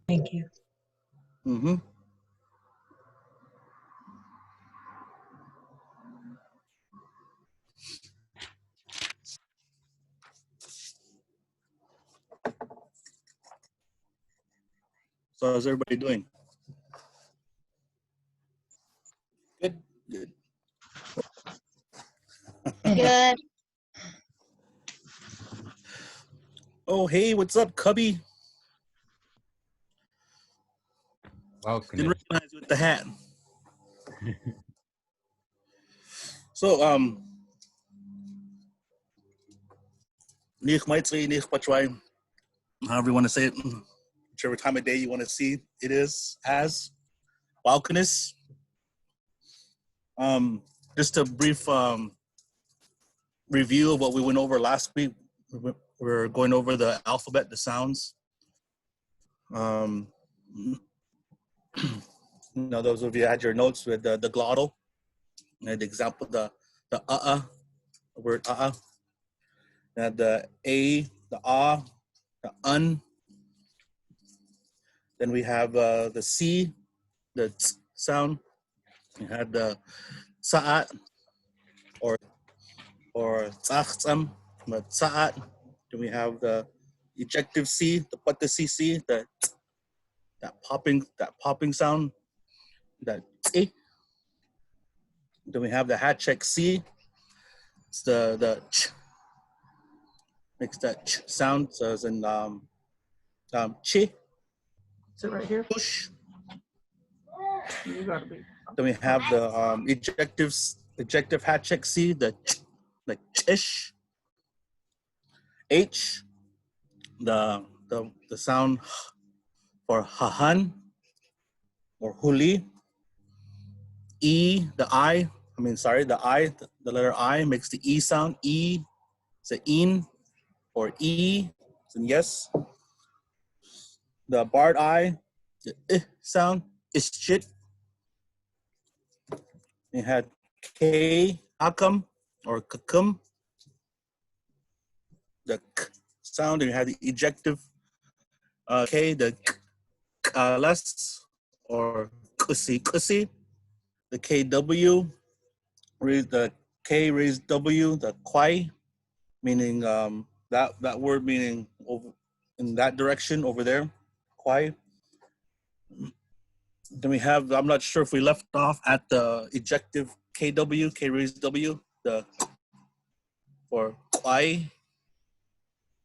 Thank you. Mm-hmm. So how's everybody doing? Good. Good. Good. Oh, hey, what's up, Cubby? Welcome. Didn't recognize you with the hat. So, Nich Maitri, Nich Patrai, however you want to say it, whichever time of day you want to see it is as. Balkanis. Just a brief review of what we went over last week. We're going over the alphabet, the sounds. Those of you had your notes with the glottal, and the example, the word and the a, the ah, the un. Then we have the c, the t sound. We had the sa'at or tsam, the sa'at. Then we have the ejective c, the pata cc, the that popping sound, that t. Then we have the hat check c. It's the ch, makes that ch sound. So it's in chi. Is it right here? Push. You gotta be. Then we have the ejective hat check C, the chish. H, the sound for hahan or huli. E, the I, the letter I makes the E sound. E, it's an in or E, it's an yes. The barred I, the I sound, is shit. We had K, akam or kakum, the k sound, and you have the ejective K, the less or kusi, the KW, raise the K raised W, the kwai, meaning that word meaning over in that direction over there, kwai. Then we have, I'm not sure if we left off at the ejective KW, K raised W, the for kwai.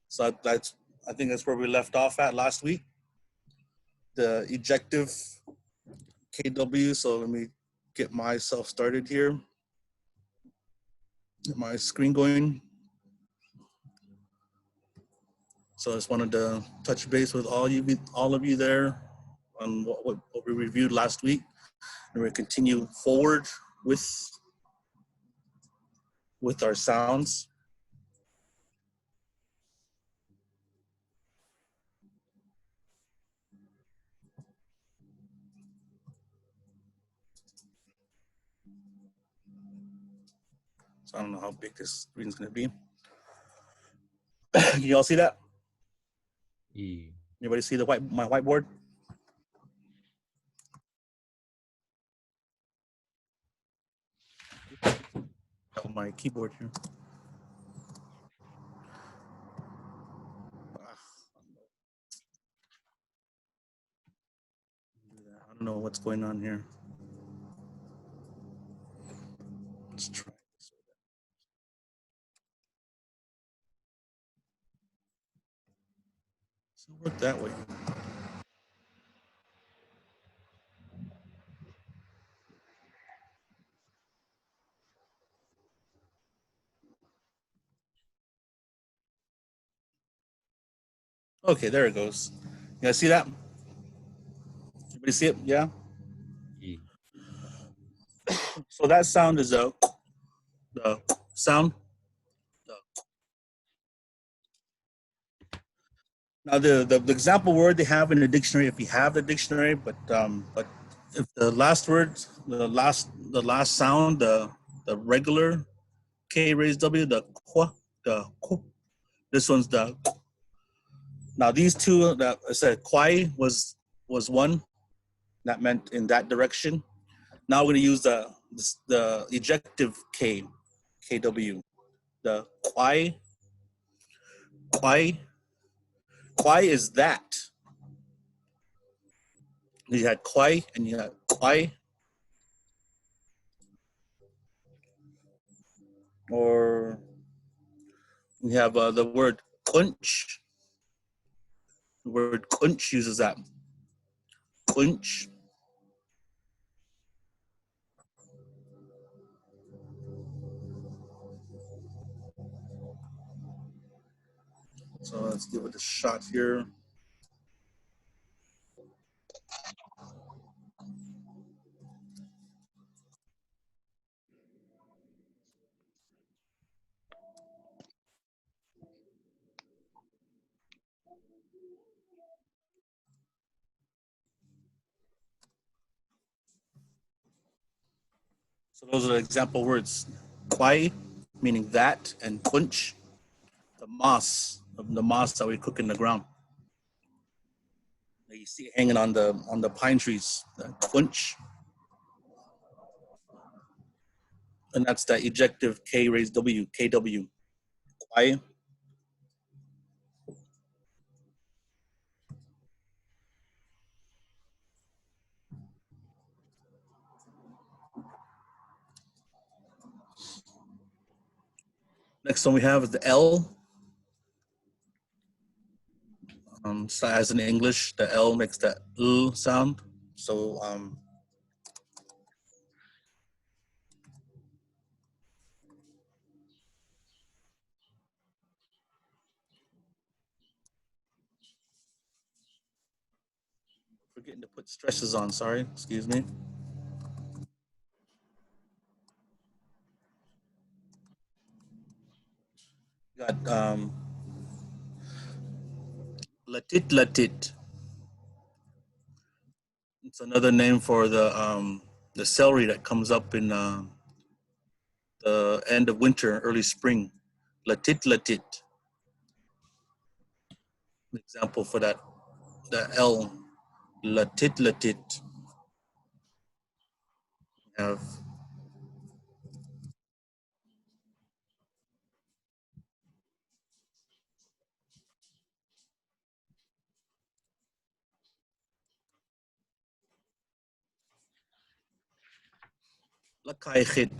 So I think that's where we left off at last week. The ejective KW. So let me get myself started here. Get my screen going. So I just wanted to touch base with all of you there on what we reviewed last week, and we continue forward with our sounds. So I don't know how big this screen is going to be. Can you all see that? Yeah. Anybody see my whiteboard? On my keyboard here. I don't know what's going on here. Let's try this. So work that way. Okay, there it goes. You guys see that? Everybody see it? Yeah? Yeah. So that sound is the sound. Now the example word they have in the dictionary, if you have the dictionary, but if the last word, the last sound, the regular K raised W, the kwa, the ku, this one's the. Now these two that I said kwai was was one. That meant in that direction. Now we're going to use the ejective K, KW. The kwai. Kwai. Kwai is that. You had kwai and you had kwai. Or we have the word kunch. The word kunch uses that. Kunch. So let's give it a shot here. So those are the example words. Kwai, meaning that, and kunch, the moss that we cook in the ground. That you see hanging on the pine trees, the kunch. And that's that ejective K raised W, KW. Kwai. Next one we have is the L. So as in English, the L makes that L sound. So forgetting to put stresses on, sorry, excuse me. Got latit latit. It's another name for the celery that comes up in the end of winter, early spring. Latit latit. An example for that, the L. Latit latit. Have lakay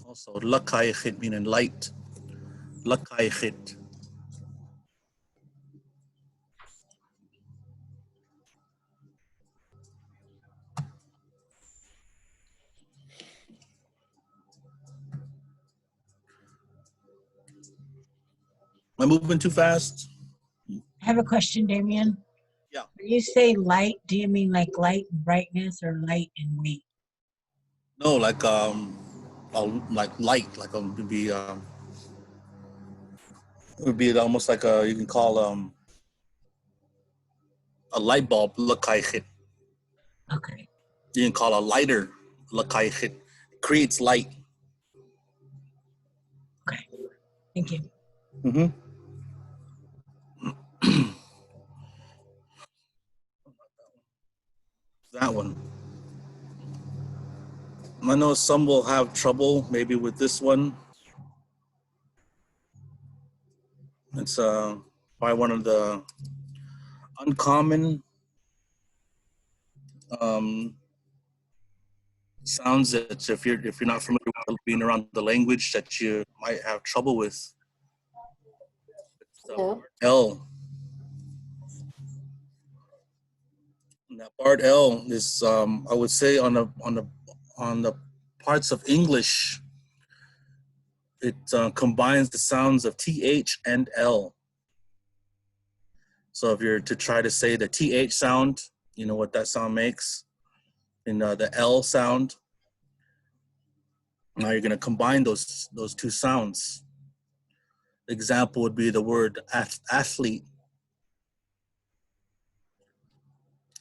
also lakay meaning light. Lakay khit. Am I moving too fast? I have a question, Damien. Yeah. When you say light, do you mean like light and brightness or light and weight? No, like like light, like it would be almost like you can call a light bulb lakay khit. Okay. You can call a lighter lakay khit. It creates light. Okay. Thank you. Mm-hmm. That one. I know some will have trouble maybe with this one. It's probably one of the uncommon sounds that if you're not familiar with being around the language that you might have trouble with. It's Hello. L. And that part L is I would say on the parts of English, it combines the sounds of TH and L. So if you're to try to say the TH sound, you know what that sound makes, and the L sound. Now you're going to combine those two sounds. Example would be the word athlete,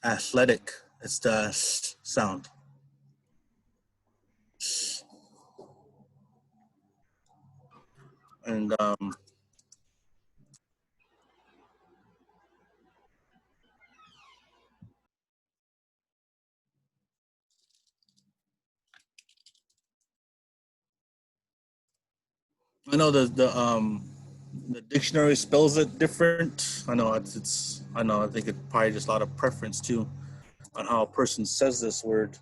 athletic. It's the sound. And I know the dictionary spells it different. I know I know I think it probably just a lot of preference too on how a person says this word.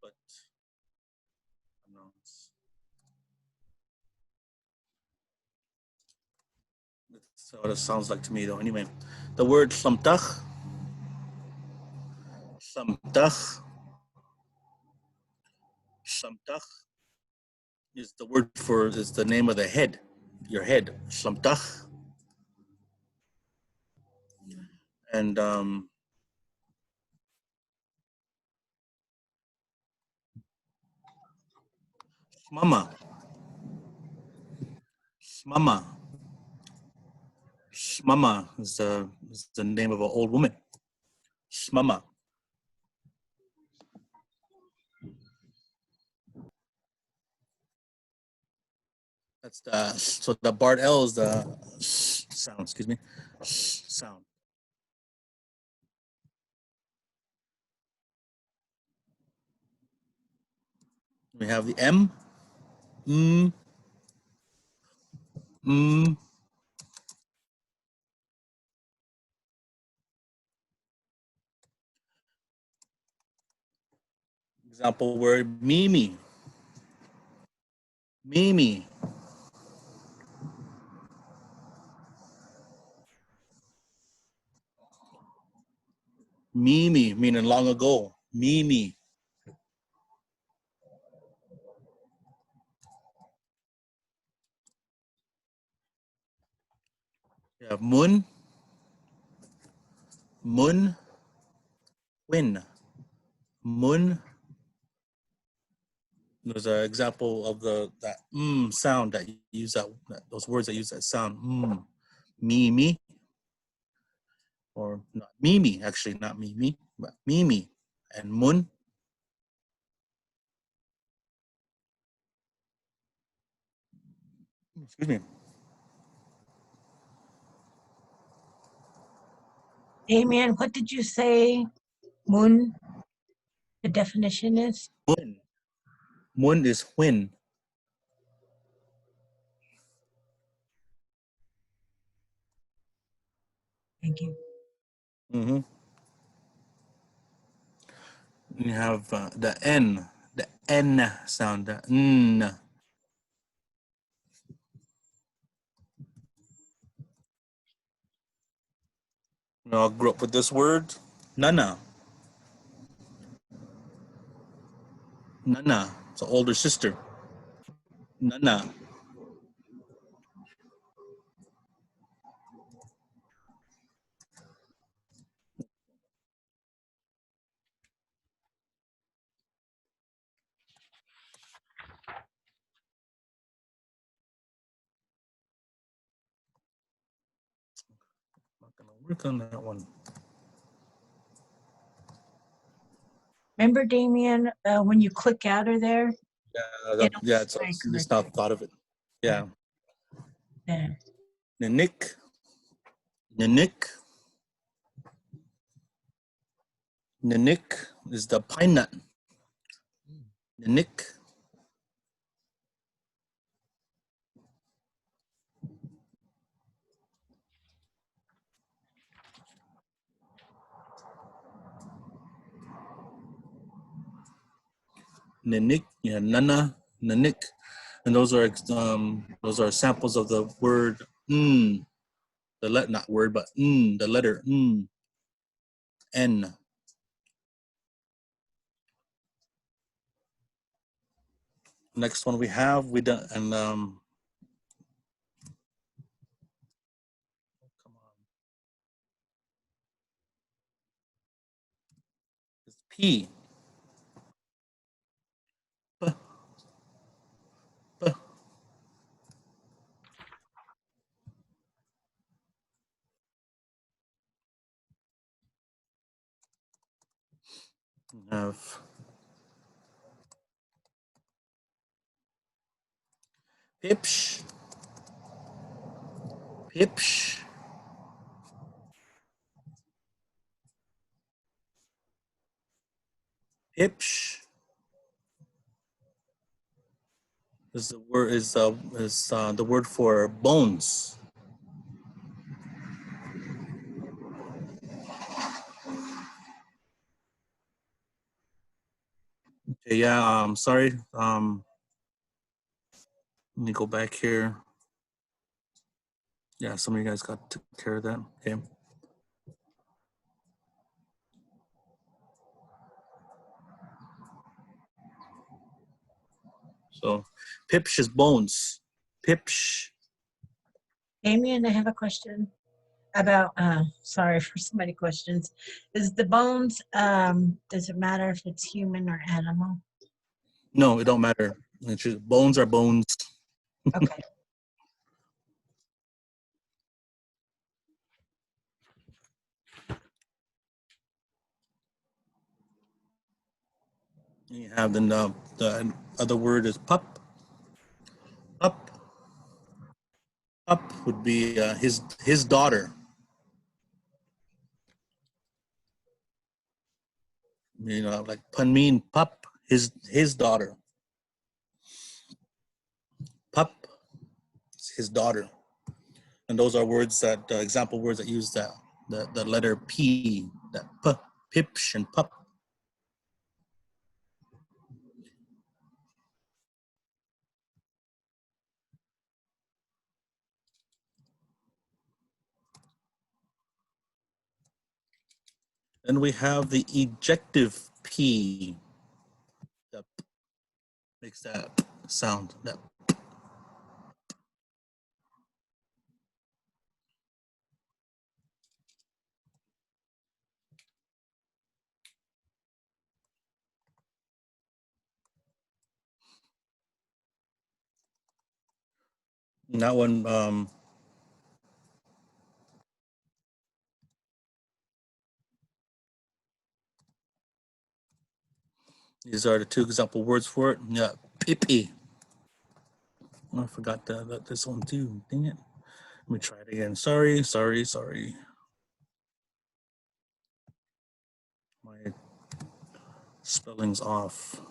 But I don't know, that's what it sounds like to me though. Anyway, the word samtach, samtach, samtach is the word for is the name of the head, your head, samtach, and mama, mama, mama is the name of an old woman. Mama. That's the so the Bart L is the sound. Excuse me, sound. We have the M, mm, mm. Example word Mimi, Mimi, Mimi, meaning long ago. Mimi. We have Mun, Mun, Win, Mun. There's an example of that sound that you use that those words that use that sound. Mimi, or not Mimi, actually not Mimi, but Mimi, and Mun. Excuse me. Damien, what did you say, Moon? The definition is? Mun. Mun is when. Thank you. Mm-hmm. You have the N sound, the N. You know, I grew up with this word, Nana. Nana. It's an older sister. Nana. I'm not gonna work on that one. Remember, Damien, when you click out of there? Yeah, it's Right, just not thought of it. Yeah. there. Nanik. Nanik. Nanik is the pine nut. Nanik. Nanik. Yeah, Nana. Nanik. And those are samples of the word the not word but the letter N. Next one we have we done and come on, it's P. P, P. We have Pipsh, Pipsh, Pipsh, is the word for bones. Okay, yeah, sorry. Let me go back here. Yeah, some of you guys took care of that. Okay. So, pipsh is bones. Pipsh. Damien, I have a question about, sorry for so many questions. Is the bones, does it matter if it's human or animal? No, it don't matter. It's just, bones are bones. Okay. You have the other word is pup. Pup. Pup would be his daughter. You know, like Panmin pup, his daughter. Pup, his daughter. And those are words that example words that use the letter P, that p, pipsh and pup. Then we have the ejective P that makes that sound. That one. These are the two example words for it. Yeah, pipi. Oh, I forgot this one too. Dang it. Let me try it again. Sorry. My spelling's off.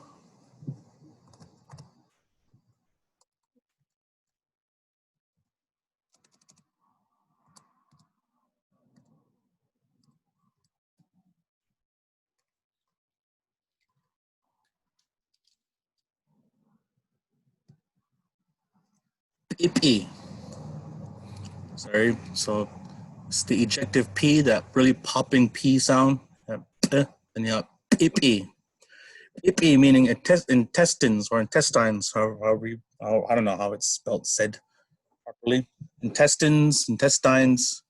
Pipi. Sorry. So it's the ejective P, that really popping P sound. And yeah, pipi. Pipi meaning intestines or intestines. I don't know how it's said properly. Intestines.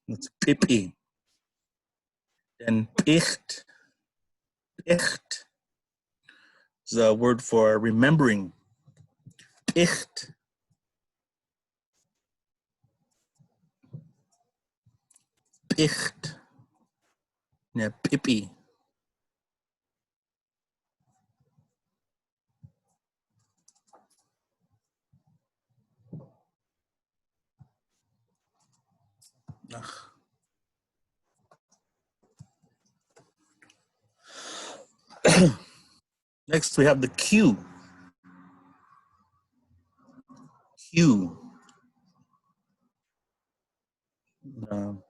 It's pipi. Then picht. Picht is a word for remembering. Picht. Picht. Yeah, pipi. Next, we have the Q. Q. Um,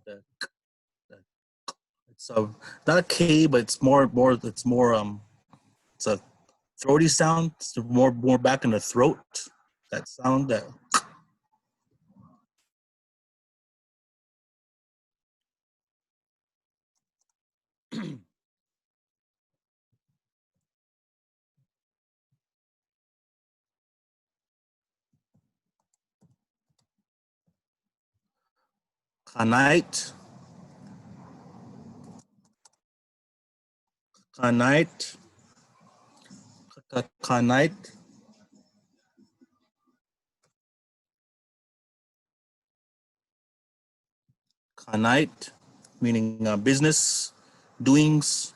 the, the, it's not a K, but it's more. It's a throaty sound. It's more back in the throat. That sound. That kanite. Kanite. Kanite. Kanite, meaning business doings.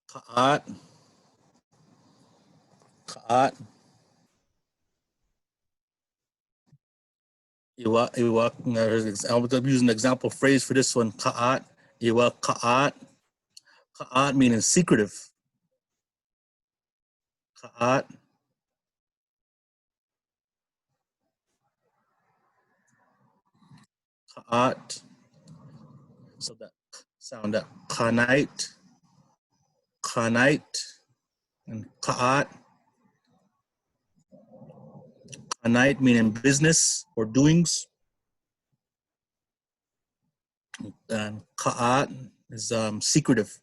Kaat. Kaat. I'm using an example phrase for this one. Ka'at. Iwa ka'at. Ka'at meaning secretive. Ka'at. Ka'at. So that sound that kanite, and ka'at. Kanite meaning business or doings. And ka'at is secretive.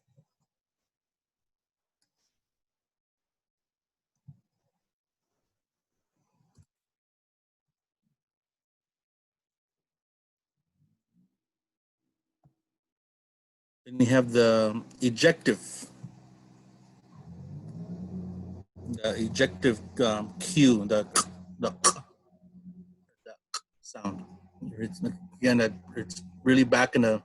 Then you have the ejective. The ejective cue, the sound. It's, again, that it's really back in the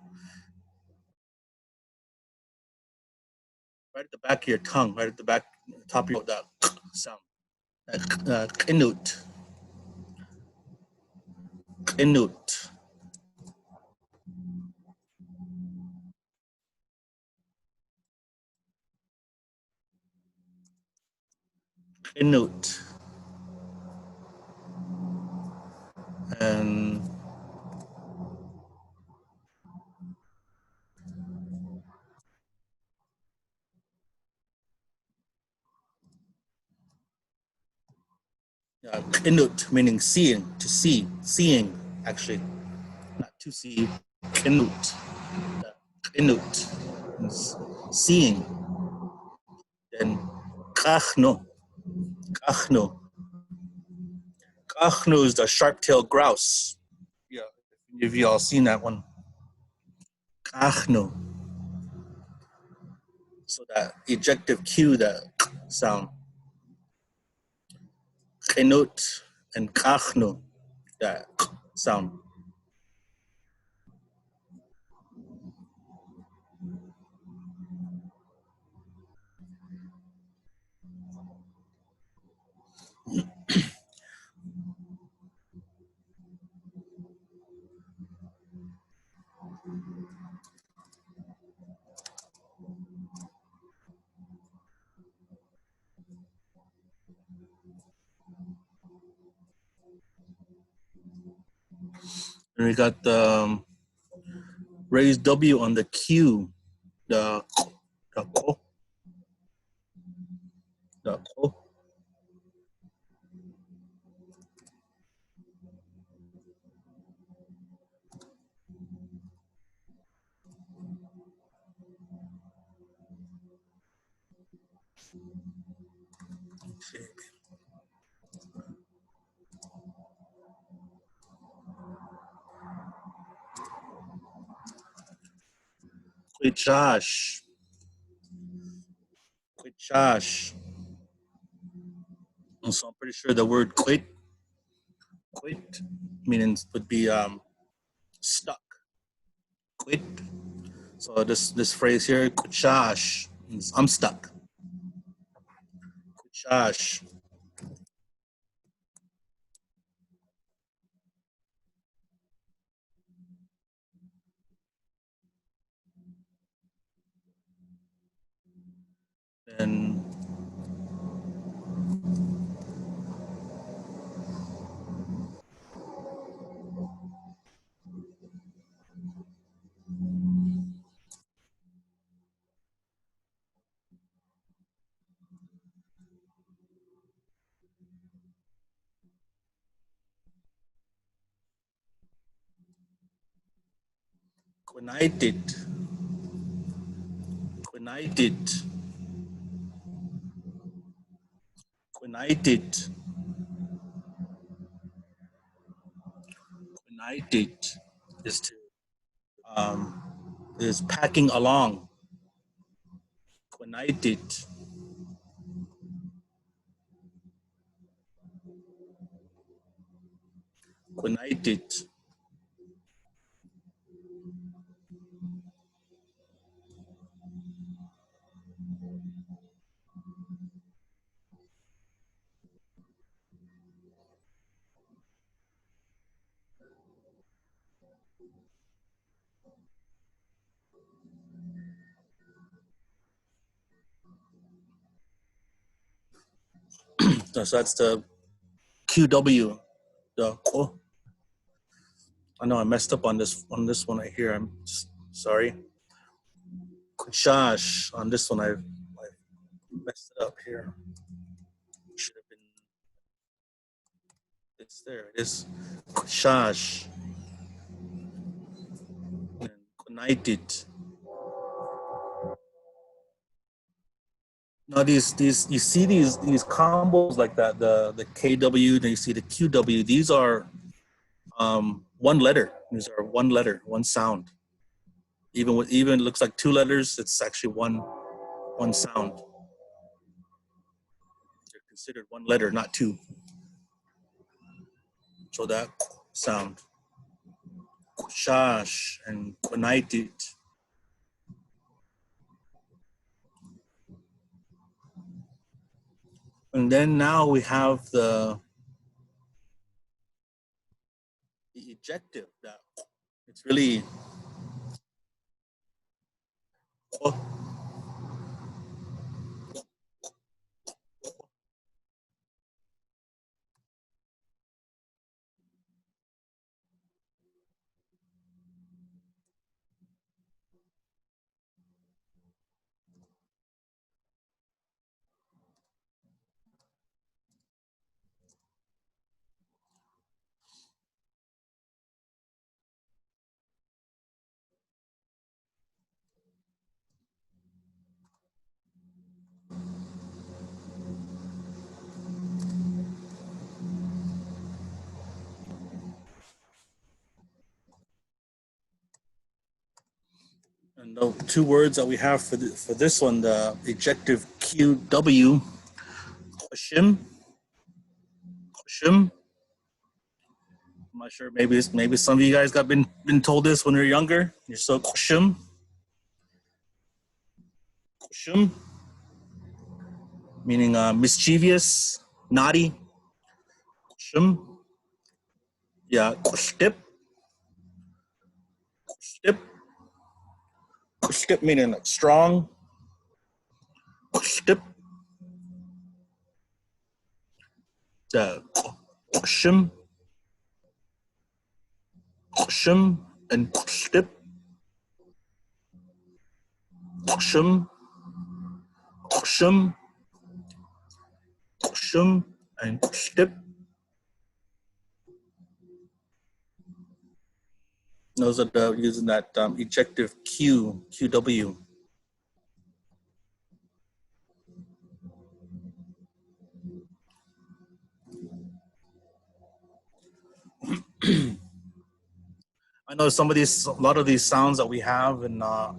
right at the back of your tongue, right at the back, top of your that sound. Knut, knut, knut, and knut meaning seeing, to see, seeing actually, not to see. Knut, knut, seeing. Then kachno, kachno. Kachno is the sharp-tailed grouse. Yeah, if you all seen that one. Kachno. So that ejective cue, that sound. Chenut and kachno, that sound. And we got the raised W on the Q, the ko, the ko. Quichash, quichash. So I'm pretty sure the word quit meaning would be stuck. Quit. So this phrase here, quichash, means I'm stuck. Quichash. And quinited, quinited, quinited, quinited is to is packing along. Quinited. Quinited. So that's the QW. The oh, I know I messed up on this one right here. I'm sorry. Kushash on this one I messed it up here. Should have been. It's there. It is Kushash and United. Now these you see these combos like that, the KW, then you see the QW. These are one letter. These are one letter, one sound. Even looks like two letters, it's actually one sound. They're considered one letter, not two. So that sound. Kushash and United. And then now we have the ejective that it's really and the two words that we have for this one, the ejective QW, Shim. I'm not sure. Maybe some of you guys got been told this when you're younger. You're so Shim. Meaning mischievous, naughty. Shim. Yeah, Stip. Stip meaning like strong. Stip. The Shim. And Stip. Shim. And Stip. Those are the using that ejective QW. I know a lot of these sounds that we have in our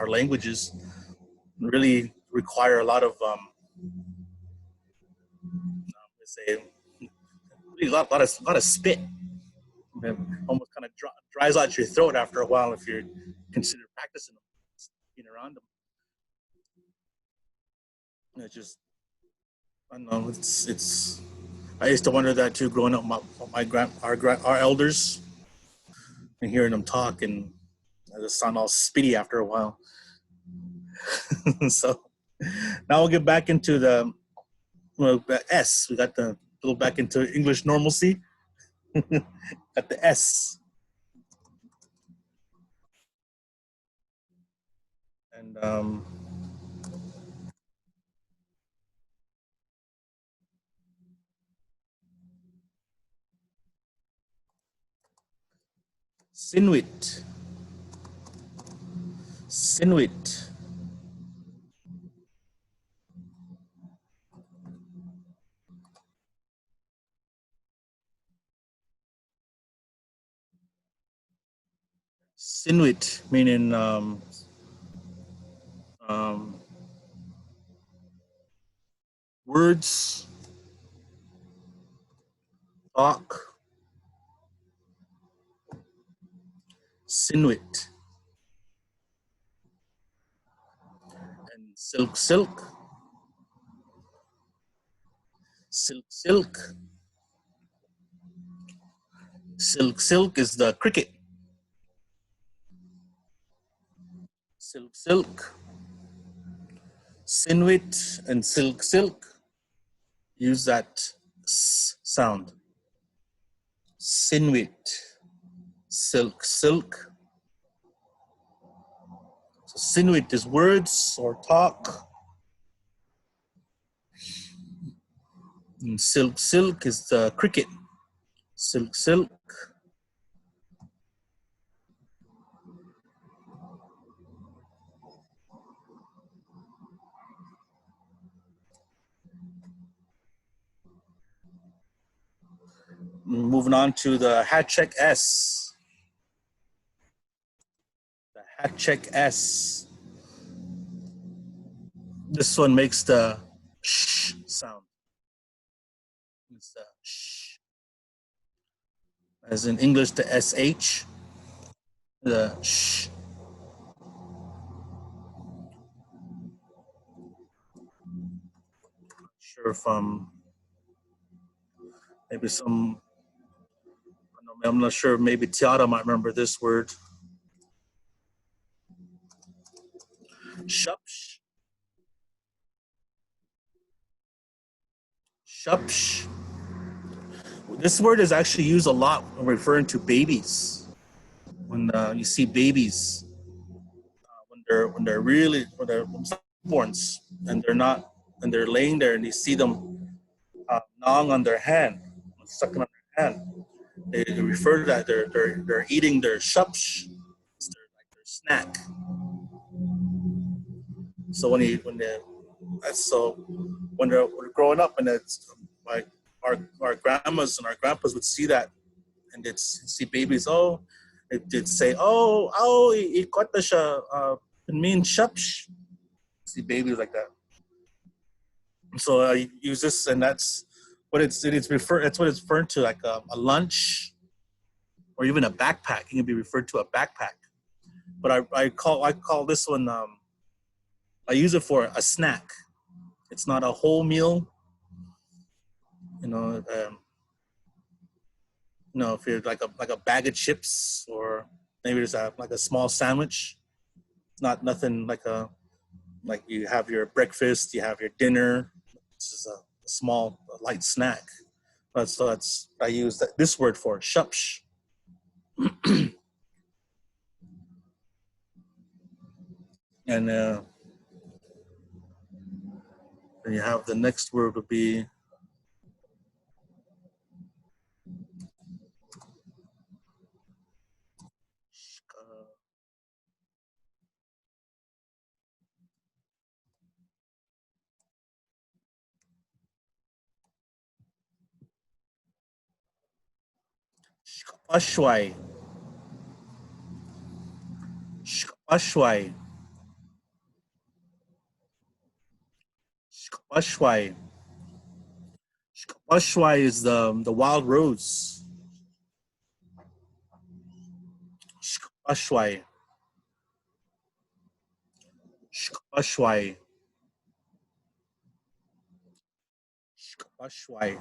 languages really require a lot of say really a lot of spit. It almost kind of dries out your throat after a while if you're considered practicing them, being around them. It's just I don't know. It's. I used to wonder that too, growing up. Our elders, and hearing them talk, and I just sound all spitty after a while. So now we'll get back into the S. We got the go back into English normalcy. Got the S. And Sinuit. Sinuit. Sinuit meaning words, talk, Sinuit. And silk, silk. Silk, silk. Silk, silk is the cricket. Silk, silk. Sinuit and silk, silk. use that s sound. Sinuate, silk, silk. So sinuate is words or talk. And silk, silk is the cricket. Silk, silk. Moving on to the hat check S. The hat check S. This one makes the sh sound. It's the sh. As in English, the SH. The sh. Sure if maybe some, I'm not sure, maybe Tiara might remember this word. Shupsh. Shupsh. This word is actually used a lot when referring to babies. When you see babies, when they're newborns and they're laying there and you see them gnawing on their hand, sucking on their hand, they refer to that they're eating their shupsh, it's their snack. So when they're growing up, and it's like our grandmas and our grandpas would see that, and they'd see babies. Oh, they'd say, oh, ikot na siya. It means shupsh. See babies like that. So I use this, and that's what it's referred. That's what it's referred to, like a lunch, or even a backpack. It can be referred to a backpack. But I call this one. I use it for a snack. It's not a whole meal. You know, if you're like a bag of chips, or maybe there's like a small sandwich. It's not nothing like you have your breakfast, you have your dinner. This is a small, light snack. So I use this word for shupsh. And then you have the next word would be shkapashwai. Shkapashwai. Shkapashwai. Shkapashwai is the wild rose. Shkapashwai. Shkapashwai. Shkapashwai.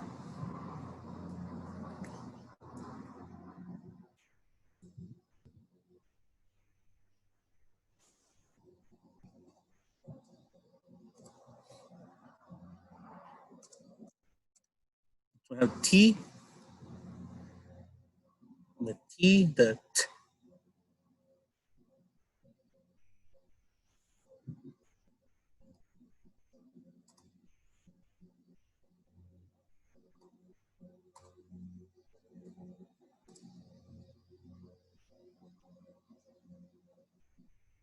We have T, the T, the T.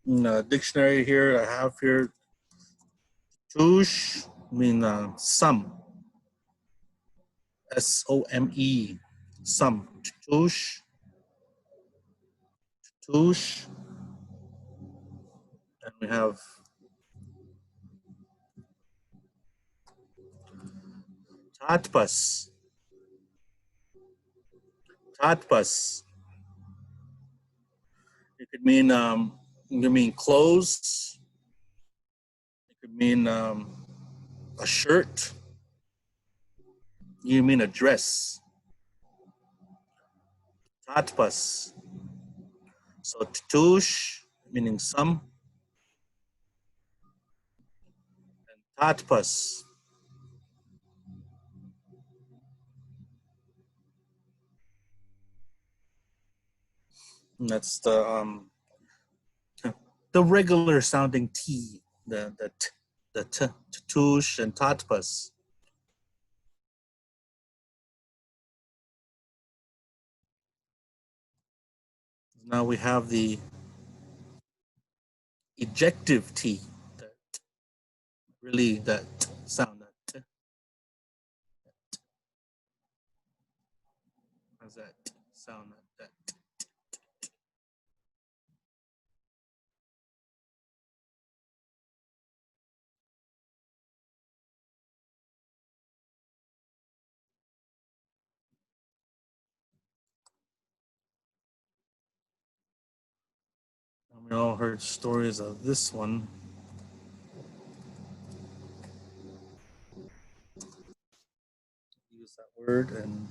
In the dictionary here, I have here, touche, some. S-O-M-E, some. Touche, touche. And we have tatpas. Tatpas. It could mean clothes. It could mean a shirt. You mean a dress. Tatpas. So touche, meaning some. And tatpas. And that's the regular sounding T, the Totus and Totus. Now we have the ejective T, that really that sound. That how's that sound? That we all heard stories of this one. Use that word and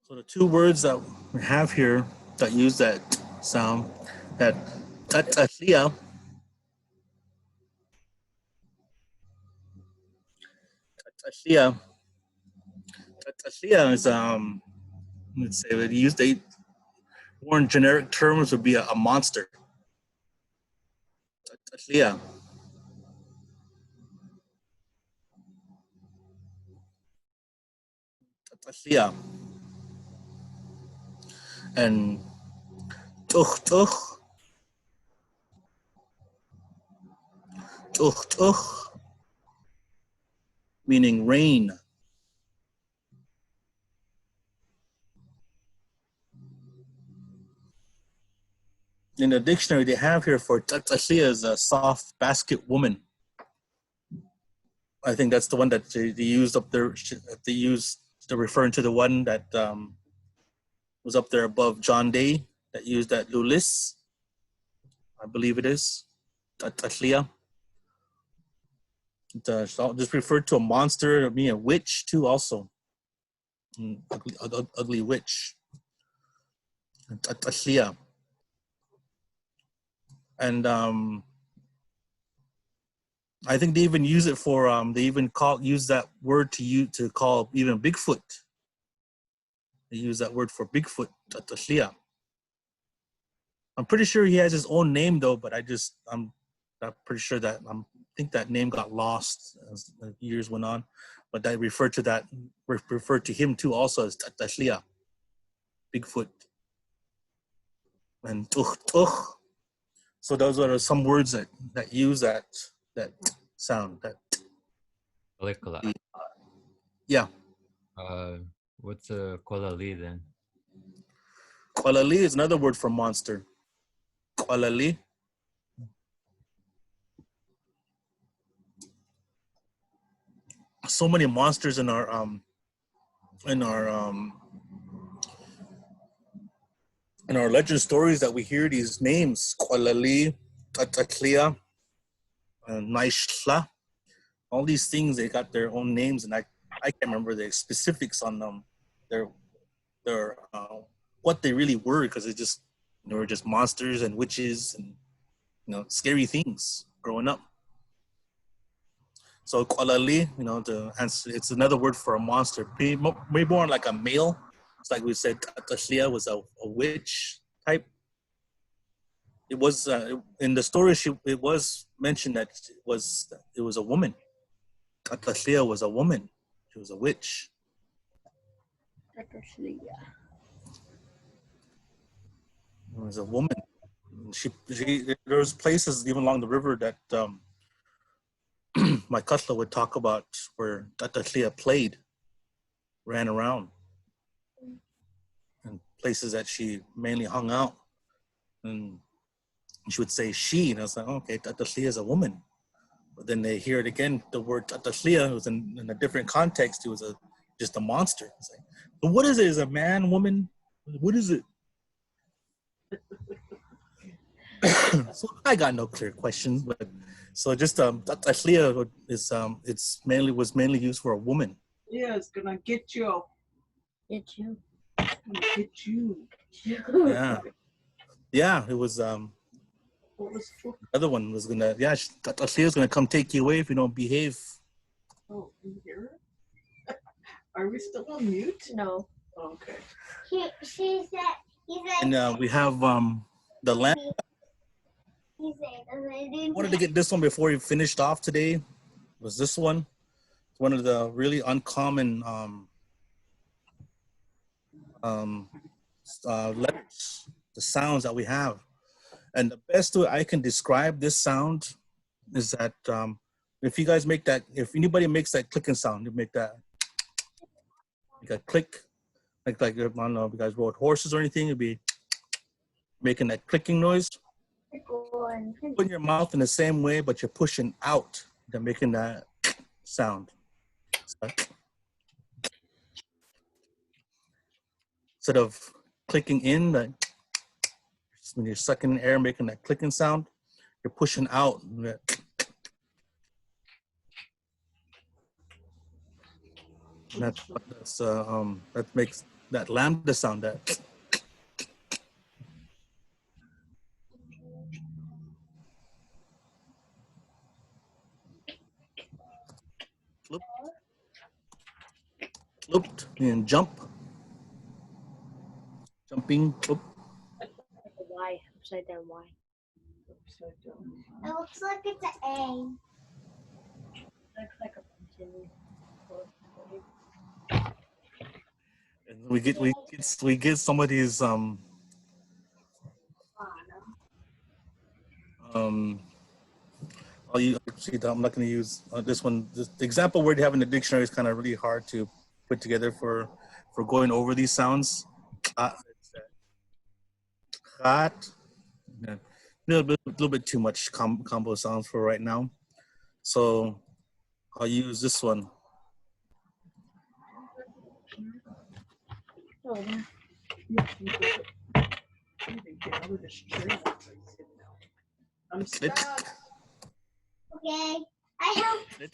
so the two words that we have here that use that sound, that Umatilla, Umatilla is let's say they use they more in generic terms would be a monster. Umatilla. Umatilla. And Totus, meaning rain. In the dictionary they have here for Umatilla is a soft basket woman. I think that's the one that they used up there. They used to referring to the one that was up there above John Day that used that Lulis. I believe it is. Umatilla. Just referred to a monster, or being a witch too, also. Ugly witch. Umatilla. And I think they even use it for they even use that word to call even Bigfoot. They use that word for Bigfoot, Umatilla. I'm pretty sure he has his own name though, but I'm not pretty sure that I think that name got lost as the years went on. But that referred to him too also as Umatilla, Bigfoot, and tuch. So those are some words that use that sound. That Caligula. yeah. What's a kolali then? Kolali is another word for monster. Kolali. So many monsters in our legend stories that we hear these names: Kolali, Umatilla, and Naishla. All these things, they got their own names, and I can't remember the specifics on them. Their what they really were, because they were just monsters and witches and scary things growing up. So Kolali, to answer, it's another word for a monster. Maybe more like a male. It's like we said, Umatilla was a witch type. It was in the story. It was mentioned that it was a woman. Umatilla was a woman. She was a witch. It was a woman. She there was places even along the river that my cutler would talk about where Umatilla played, ran around, and places that she mainly hung out. And she would say she, and I was like, okay, Umatilla is a woman. But then they hear it again, the word Umatilla was in a different context. It was just a monster. It's like, but what is it? Is it a man, woman? What is it? So I got no clear questions, but so just Umatilla is was mainly used for a woman. Yeah, it's gonna get you. Get you. Get you. Yeah, it was What was The other one was gonna, yeah, Tatia's gonna come take you away if you don't behave. Oh, you hear her? Are we still on mute? No. Okay. She said, he said, And we have the lamp. he said, I wanted to get this one before we finished off today. Was this one? It's one of the really uncommon letters, the sounds that we have. And the best way I can describe this sound is that if you guys make that, if anybody makes that clicking sound, you make that, like a click, like I don't know if you guys rode horses or anything, it'd be making that clicking noise. Put your mouth in the same way, but you're pushing out. They're making that sound. So, instead of clicking in, like, when you're sucking in air, making that clicking sound, you're pushing out. That makes that lambda sound. That flip, flipped, and jump, jumping, flip. Y, upside down Y. Upside down. It looks like it's an A. Looks like a pumpkin. And we get some of these I'm not going to use this one. The example word you have in the dictionary is kind of really hard to put together for going over these sounds. Hot. Yeah. A little bit too much combo sounds for right now. So I'll use this one. Oh, You need to get out of this chair that I sit now. I'm stuck. okay. I help.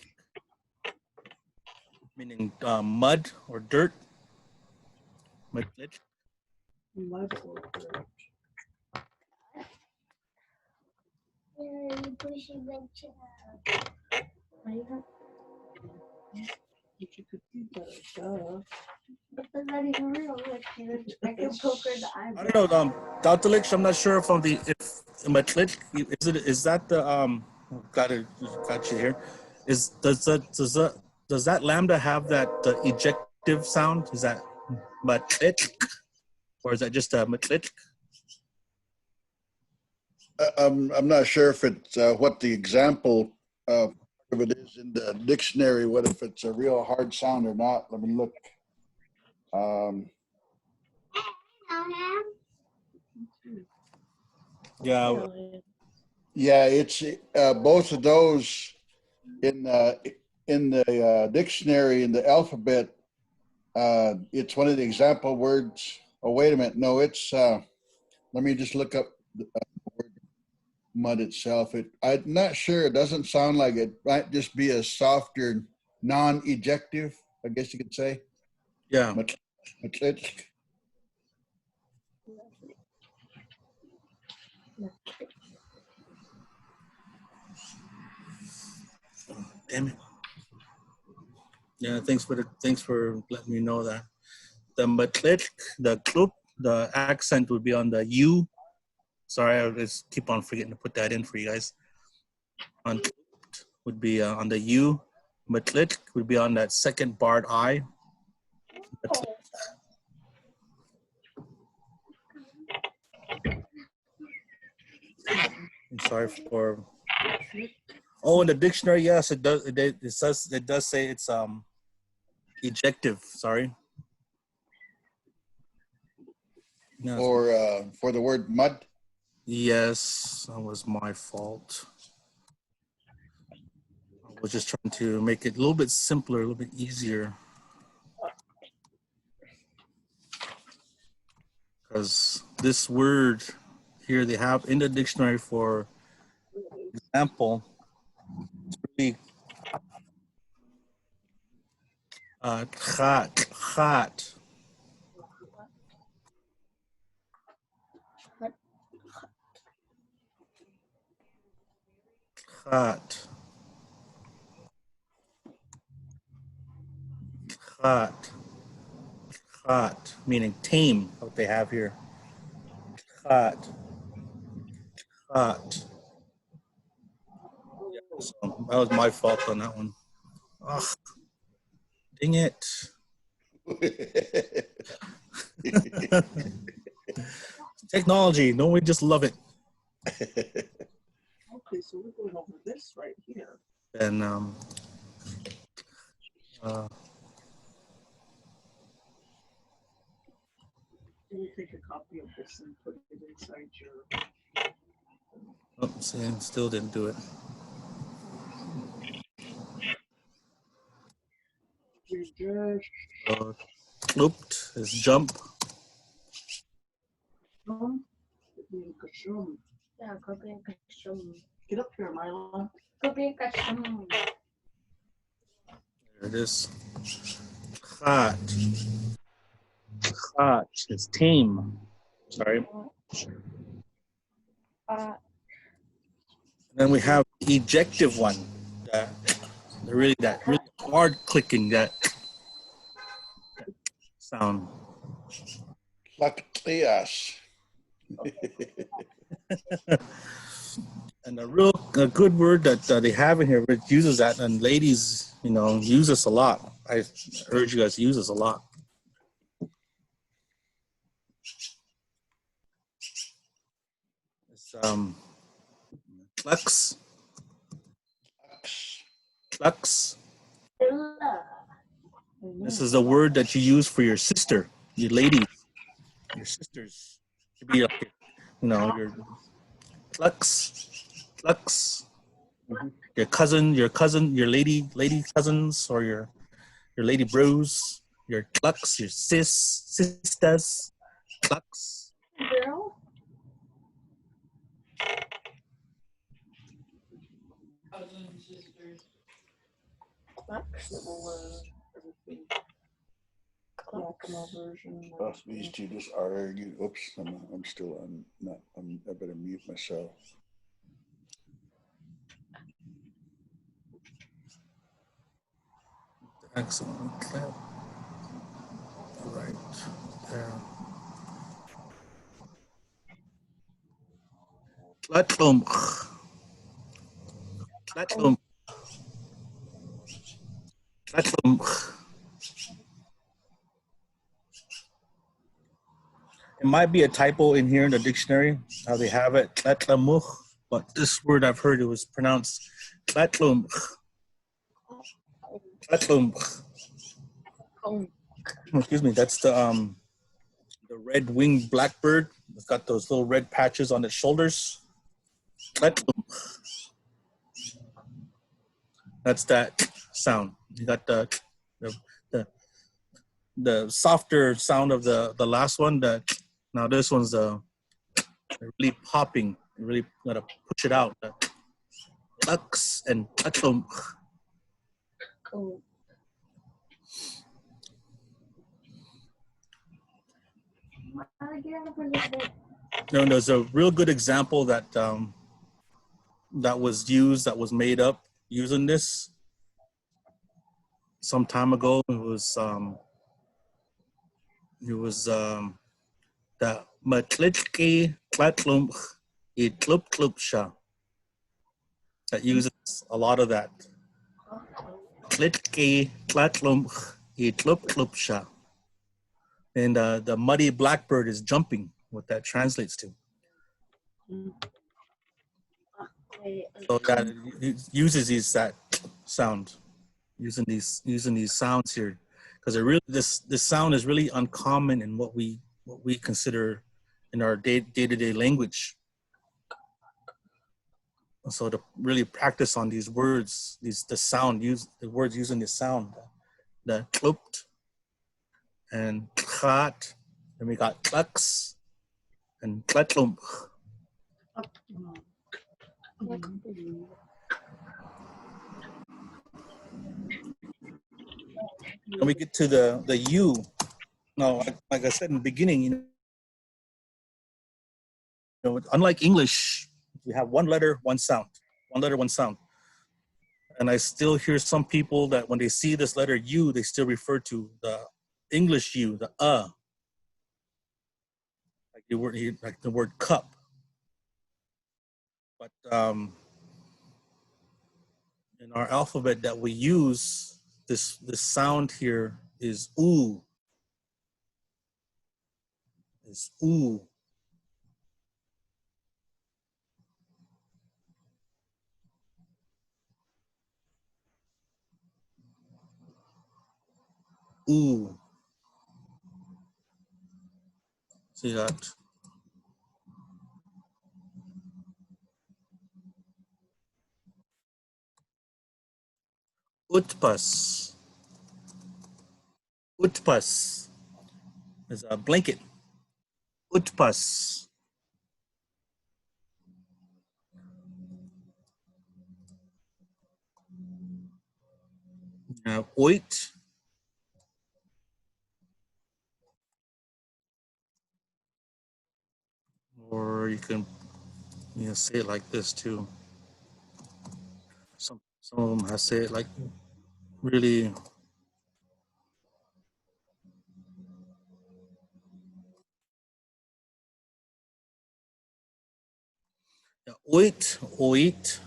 Meaning mud or dirt. Mud. Mud or dirt. You push it into But you could do better, duh. But that's not even real. Like, I can poke her in the eye. I don't know. Dr. Lich, I'm not sure if Matlich, is that the got you here. Does that lambda have that ejective sound? Is that Matlich, or is that just a Matlich? I'm not sure if it's what the example of it is in the dictionary, what if it's a real hard sound or not. Let me look. Yeah. Yeah, it's both of those in the dictionary, in the alphabet. It's one of the example words. Oh, wait a minute. No, it's, let me just look up the word mud itself. I'm not sure. It doesn't sound like it. Might just be a softer, non-ejective, I guess you could say. Yeah. Damn it. Yeah, thanks for letting me know that. The matlich, the klub, the accent would be on the U. Sorry, I just keep on forgetting to put that in for you guys. On would be on the U. Matlich would be on that second barred I. I'm sorry for. Oh, in the dictionary, yes, it does. It does say it's ejective. Sorry. No. Or for the word mud. Yes, that was my fault. I was just trying to make it a little bit simpler, a little bit easier. Because this word here they have in the dictionary, for example, it's really hot. Khat. Khat. Khat, meaning tame, what they have here. Khat. Khat. Yeah, so that was my fault on that one. Ugh, dang it. Technology, don't we just love it? Okay, so we're going over this right here. And You will take a copy of this and put it inside your. oh, see, still didn't do it. Your Looped is jump. Yeah, copy and custom. Get up here, Mila. Copy and custom. There it is. Khat. Khat is tame. Sorry. And then we have the ejective one. That really hard clicking that sound. Laktias. And a good word that they have in here, which uses that, and ladies, use this a lot. I urge you guys to use this a lot. It's Klux. Klux. This is a word that you use for your sister, your ladies, your sisters. To be like, your Klux. Klux. Your cousin, your lady cousins, or your lady bros, your Klux, your sisters, Klux. Girl? version. These two just argue. Oops, I'm still on. Not. I better mute myself. Excellent. Okay. All right. There. Tlatlum. Tlatlum. Tlatlum. It might be a typo in here in the dictionary, how they have it, tlatlamuch, but this word I've heard it was pronounced tlatlum. Tlatlum. Excuse me, that's the red-winged blackbird. It's got those little red patches on its shoulders. Tlatlum. That's that sound. You got the softer sound of the last one. Now this one's really popping. You really gotta push it out. Tux and tlatlum. Cool. No, there's a real good example that that was made up using this some time ago. It was the matlitki tlatlum itluptlupsha that uses a lot of that. Tlitki tlatlum itluptlupsha. And the muddy blackbird is jumping, what that translates to. So that it uses that sound, using these sounds here, because this sound is really uncommon in what we consider in our day-to-day language. So to really practice on these words, the words using this sound, the klupt and khat, and we got klux and tlatlum. When we get to the U, no, like I said in the beginning, unlike English, we have one letter, one sound. one letter, one sound. And I still hear some people that when they see this letter U, they still refer to the English U, the like the word cup. But in our alphabet that we use, this sound here is oo. Is oo. Ooh. See that? Utpas. Utpas is a blanket. Utpas. Oit. Or you can say it like this too. Some of them have say it like really. Yeah, oit.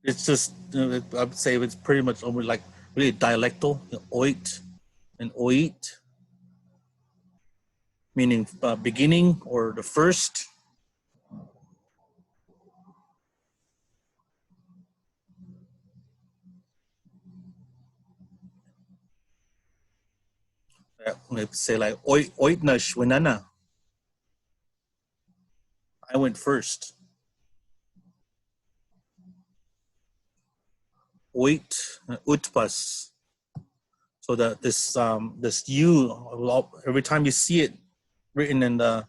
It's just, I would say it's pretty much almost like really dialectal. Oit and oit, meaning beginning or the first. We say like oitna shwinana. I went first. Oit, utpas. So that this U, every time you see it written in the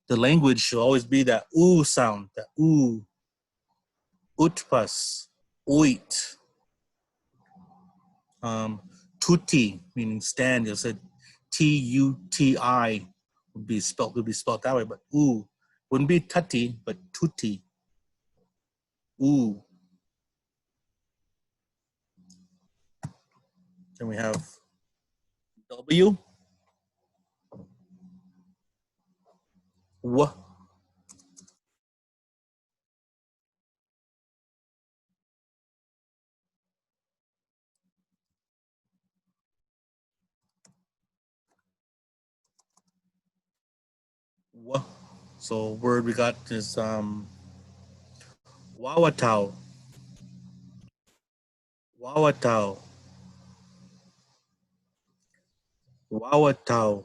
language, should always be that oo sound, that oo. Utpas, oit. Tuti, meaning stand. You said Tuti would be spelled that way, but oo wouldn't be tati, but tuti. Ooh. Then we have W. W. W. So word we got is wawatao. Wawatao. Wawatao.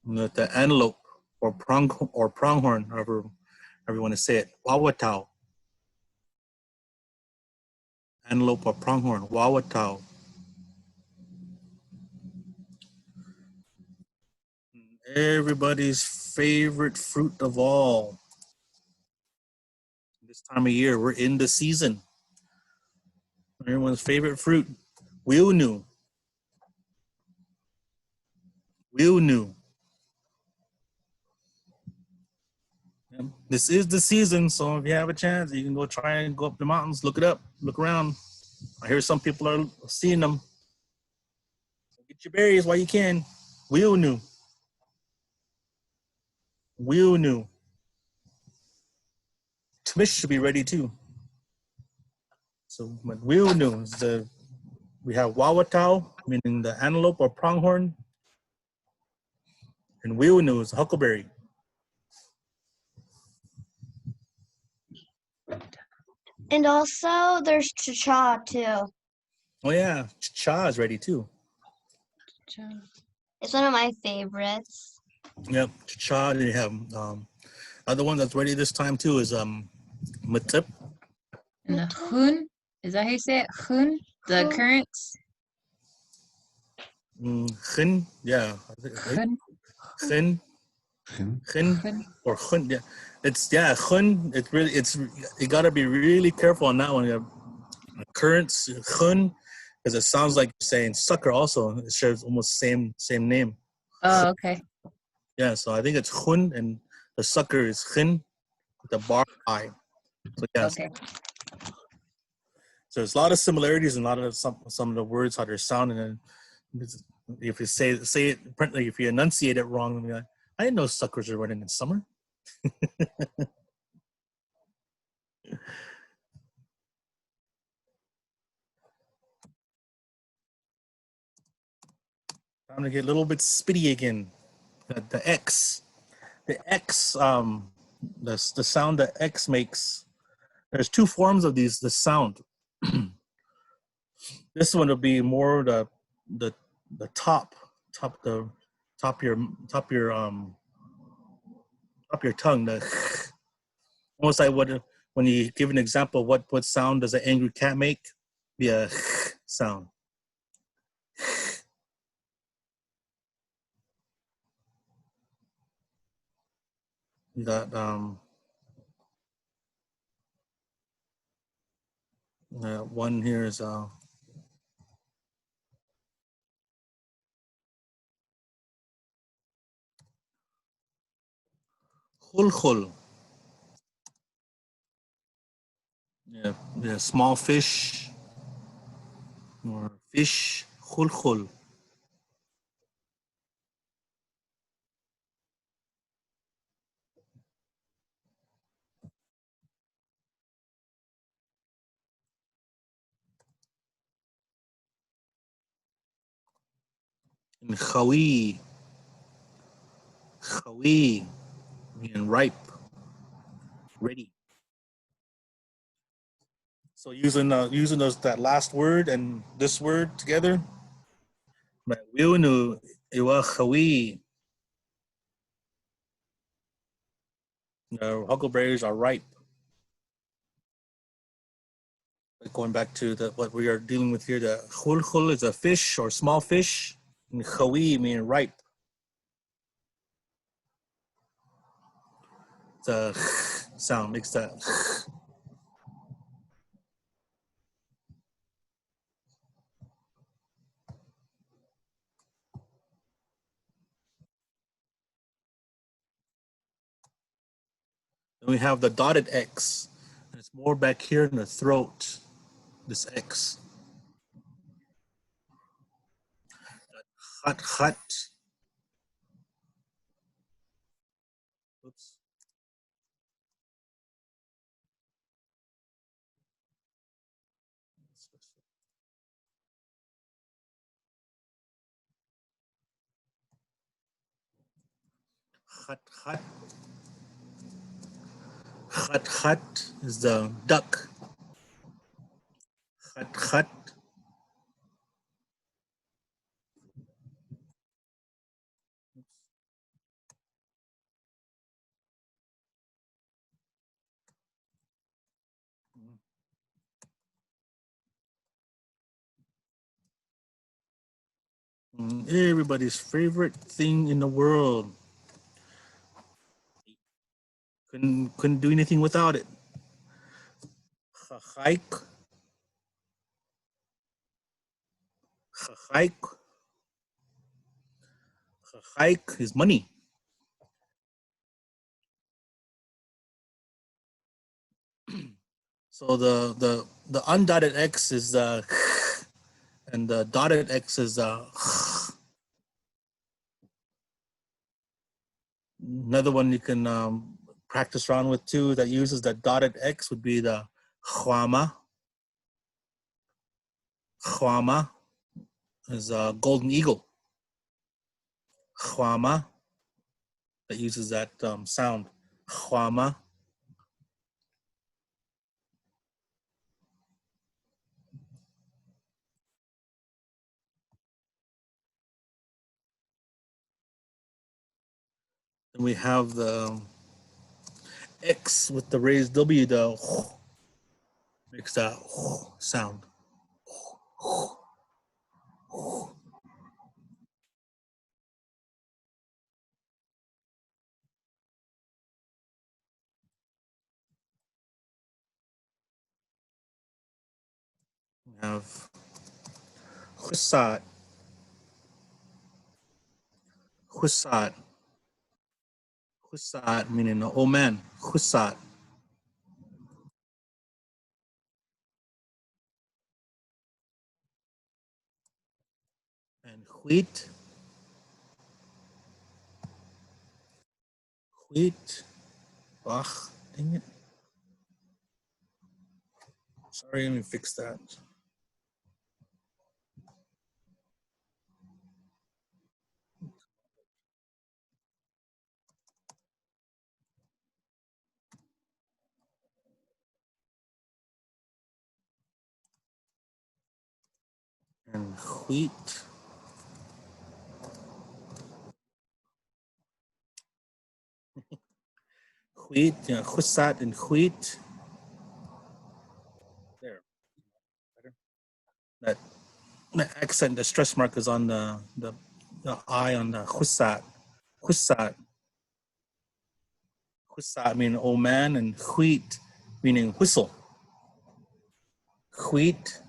The antelope or pronghorn, however you want to say it. Wawatao. Antelope or pronghorn. Wawatao. Everybody's favorite fruit of all. This time of year, we're in the season. Everyone's favorite fruit. Wilnu. Wilnu. This is the season, so if you have a chance, you can go try and go up the mountains, look it up, look around. I hear some people are seeing them. Get your berries while you can. Wilnu. Wilnu. Tmish should be ready too. So, but Wilnu is we have Wawatao, meaning the antelope or pronghorn, and Wilnu is huckleberry. And also, there's cha-cha too. Oh yeah, cha is ready too. It's one of my favorites. Yep, cha. Then you have other one that's ready this time too is matip. And the hun, is that how you say it? Hun, the Hun. currants. Khin, yeah. Hun, Khin, khin, hun. or khun. Yeah, khun. You gotta be really careful on that one. You have currents, khun, because it sounds like you're saying sucker. Also, it shares almost same name. Oh, okay. Yeah, so I think it's khun, and the sucker is khin with the bar I. So yes, Okay. so there's a lot of similarities and a lot of some of the words how they're sounding. And if you say it, apparently if you enunciate it wrong, you'll be like, I didn't know suckers are running in summer. Time to get a little bit spitty again. The X, the sound that X makes. There's two forms of the sound. This one will be more the top the top your top your tongue. The almost like what when you give an example, what sound does an angry cat make? Be a sound. You got one here is khul. Yeah, small fish or fish khul. And khawi, meaning ripe, ready. So using that last word and this word together, wiunu iwa khawi. Huckleberries are ripe. Going back to what we are dealing with here, the khul is a fish or small fish, and khawi meaning ripe. The sound makes that. Then we have the dotted X. And it's more back here in the throat, this X. Khat. Oops. Khat. Khat is the duck. Khat. Everybody's favorite thing in the world. Couldn't do anything without it. Hike. Hike is money. So the undotted X is and the dotted X is another one you can practice around with too that uses the dotted X would be the khwama. Khwama is a golden eagle. Khwama that uses that sound. Khwama. Then we have the X with the raised W, the makes that sound. We have khusat. Khusat. Khusat meaning oh man. Khusat. wheat. Wheat. Ugh, dang it. Sorry, let me fix that. And wheat. Wheat, yeah, husat and wheat. There. Better. That accent, the stress mark is on the I on the husat. Husat. Husat meaning old man, and wheat meaning whistle. Wheat.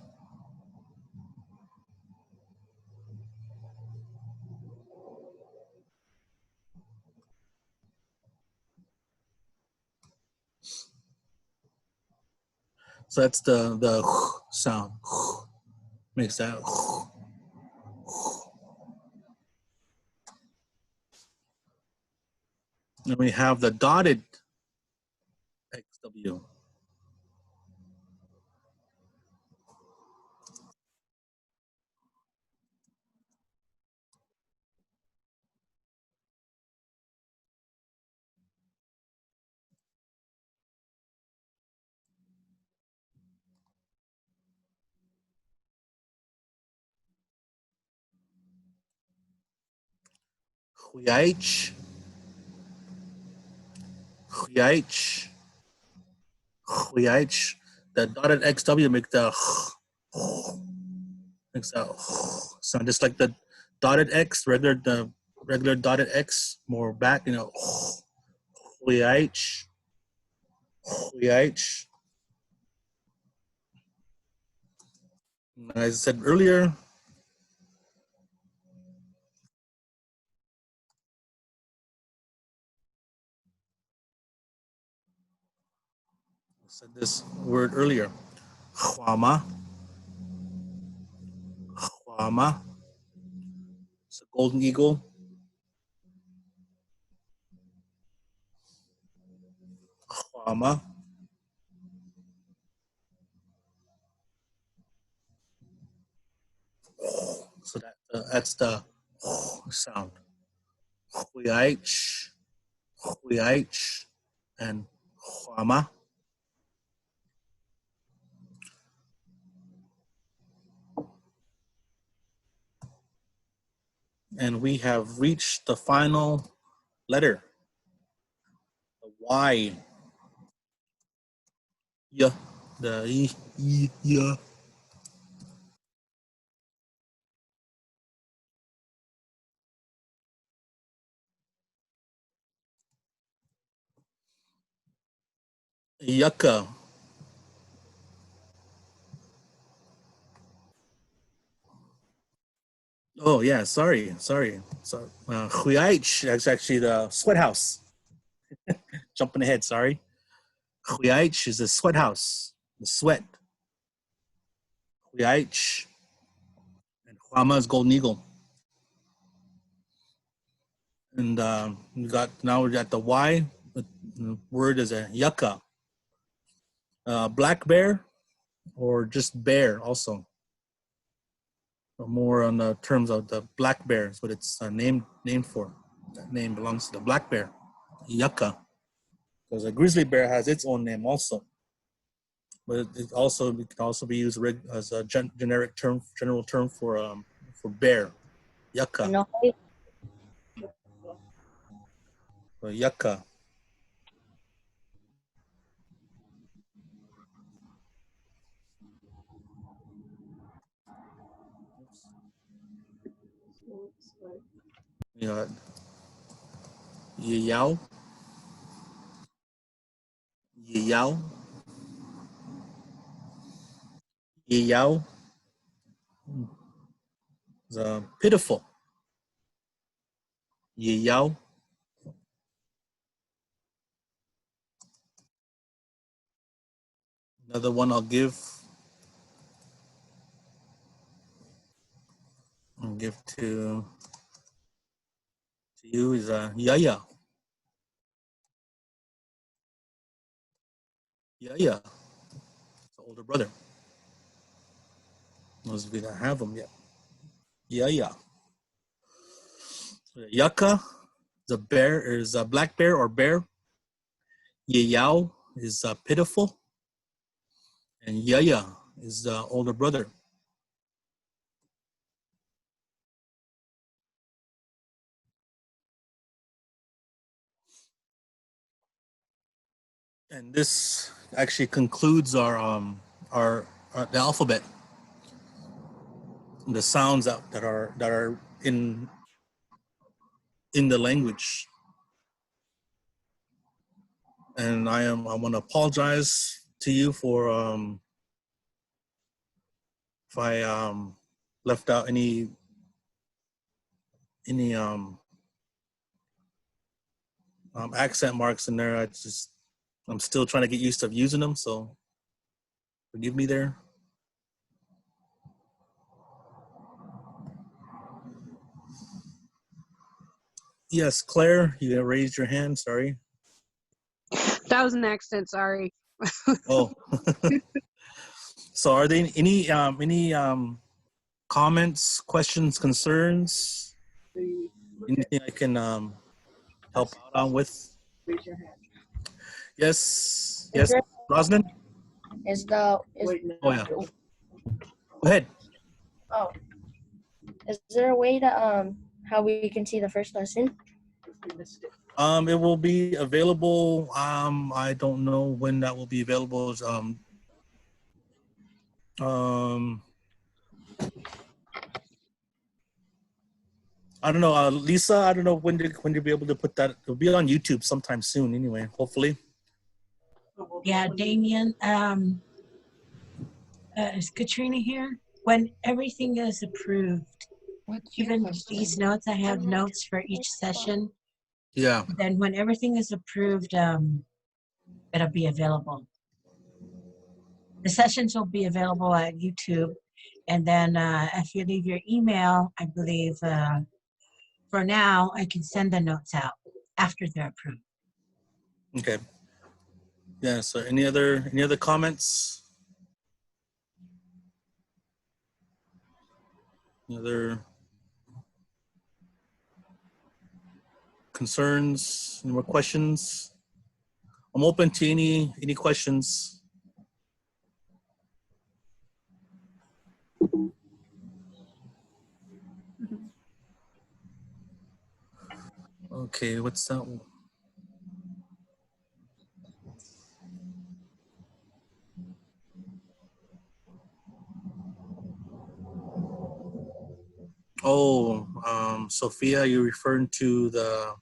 So that's the sound. Makes that. And we have the dotted XW. Huyaich. Huyaich. Huyaich. The dotted XW make the makes that sound just like the dotted X, the regular dotted X, more back, you know. Huyaich. Huyaich. As I said earlier, I said this word earlier. Huama. Huama. It's a golden eagle. Huama. So that's the sound. Huyaich. Huyaich. And Huama. And we have reached the final letter, the Y. Yeah, the yeah. Yucca. Oh yeah, sorry. So Huyaich, that's actually the sweat house. Jumping ahead, sorry. Huyaich is the sweat house, the sweat. Huyaich. And Huama is golden eagle. And we're at the Y. The word is a yucca. Black bear or just bear also. More on the terms of the black bear is what it's named for. That name belongs to the black bear, yucca. Because a grizzly bear has its own name also. But it can also be used as a general term for bear, yucca. No. Yucca. So it's like You got yao, yao, yao. Is pitiful. Yao. Another one I'll give. give to you is Yaya. Yaya, the older brother. Those of you that have them yet. Yaya. Yaka is a bear, is a black bear or bear. Yayao is pitiful. And Yaya is the older brother. And this actually concludes our the alphabet. The sounds that are in the language. And I want to apologize to you for if I left out any accent marks in there. I'm still trying to get used to using them, so forgive me there. Yes, Claire, you raised your hand. Sorry. That was an accident, sorry. Oh. So are there any comments, questions, concerns? Anything I can help out on with? Raise your hand. Yes. Is Yes, Rosnan? Wait, no. Oh, yeah. Go ahead. Oh, is there a way to how we can see the first lesson? We missed it. It will be available. I don't know when that will be available. I don't know, Lisa. I don't know when you'll be able to put that. It'll be on YouTube sometime soon. Anyway, hopefully. Yeah, Damien, is Katrina here? When everything is approved, What's your even question? these notes, I have notes for each session. Yeah. Then when everything is approved, it'll be available. The sessions will be available at YouTube. And then if you leave your email, I believe for now, I can send the notes out after they're approved. Okay. Yeah. So any other comments? Any other concerns? Any more questions? I'm open to any questions. Okay, what's that? Oh, Sophia, you're referring to the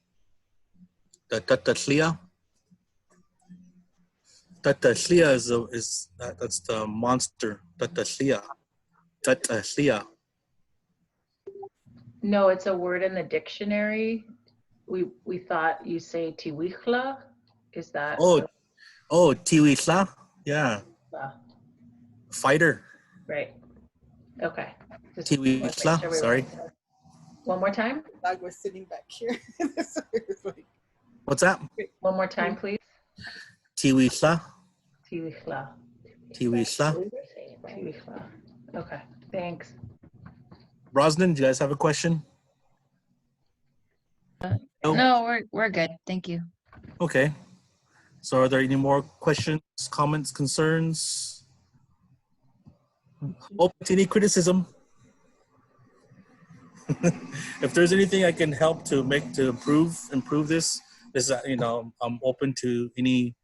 Tatatlia? Tatatlia that's the monster. Tatatlia. Tatatlia. No, it's a word in the dictionary. We thought you say tiwikla. Is that? Oh, Tiwitla? Yeah. Fighter. Right. Okay. Just wanna make Tiwitla, sure we were- sorry. One more time? Dog was sitting back here. So it was like, What's that? One more time, please. Tiwitla. Tiwikla. Tiwitla. Tiwikla. Okay, thanks. Brosnan, do you guys have a question? No? No, we're good. Thank you. Okay. So are there any more questions, comments, concerns? Open to any criticism. If there's anything I can help to improve this, I'm open to any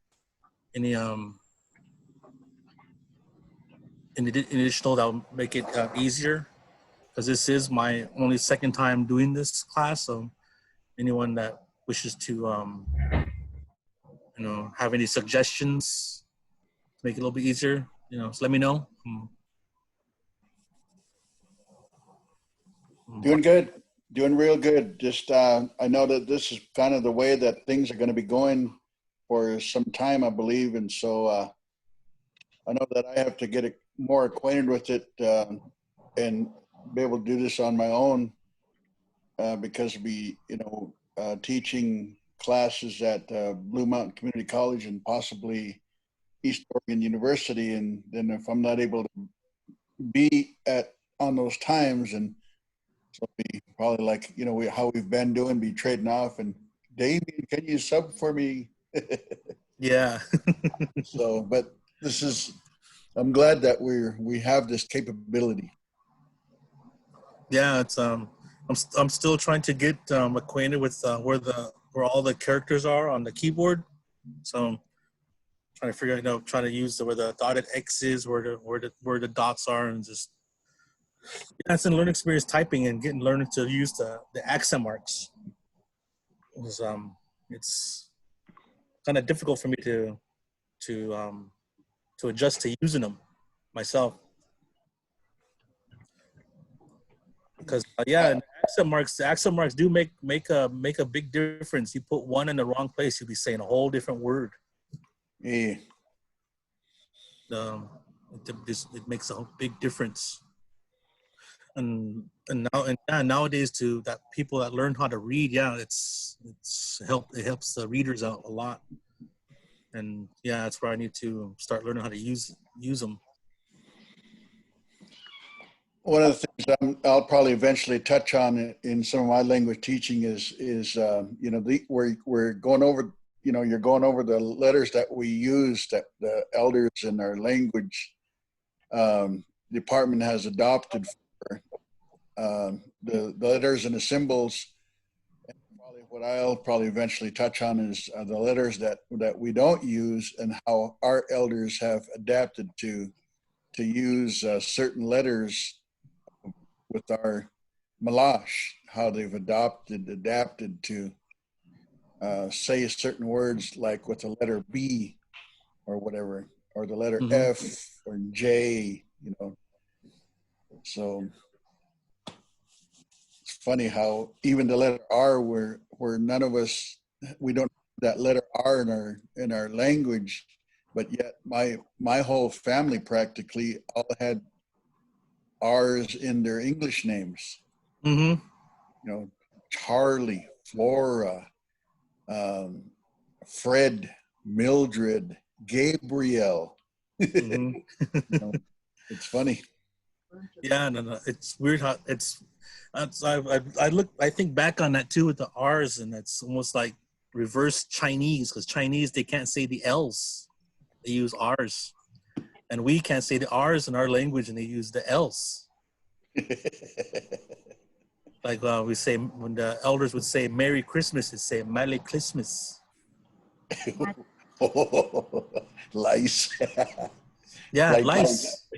additional that will make it easier, because this is my only second time doing this class. So anyone that wishes to have any suggestions to make it a little bit easier, just let me know. Doing real good. Just I know that this is kind of the way that things are going to be going for some time, I believe, and so I know that I have to get more acquainted with it and be able to do this on my own because teaching classes at Blue Mountain Community College and possibly East Oregon University, and then if I'm not able to be on those times, and so be probably like how we've been doing, be trading off. And Damien, can you sub for me? Yeah. So, but I'm glad that we have this capability. Yeah, it's I'm still trying to get acquainted with where all the characters are on the keyboard. So I'm trying to figure out, trying to use where the dotted X is, where the dots are, and just that's a learning experience typing and learning to use the accent marks. It's kind of difficult for me to adjust to using them myself. Because and the accent marks do make a big difference. You put one in the wrong place, you'll be saying a whole different word. Yeah. It makes a big difference. And nowadays to that people that learn how to read, it helps the readers out a lot. And that's where I need to start learning how to use them. One of the things I'll probably eventually touch on in some of my language teaching is we're going over, you're going over the letters that we use, that the elders in our language department has adopted for the letters and the symbols. And probably what I'll probably eventually touch on is the letters that we don't use, and how our elders have adapted to use certain letters with our Malash, how they've adapted to say certain words like with the letter B or whatever, or the letter F or J, So it's funny how even the letter R, where none of us, we don't have that letter R in our language, but yet my whole family practically all had R's in their English names. Charlie, Flora, Fred, Mildred, Gabriel. It's funny. Yeah, no, it's weird how I think back on that too with the R's, and it's almost like reverse Chinese, because Chinese, they can't say the L's, they use R's, and we can't say the R's in our language, and they use the L's. Like we say, when the elders would say Merry Christmas, it'd say Merry Christmas. Lice. Yeah, lice.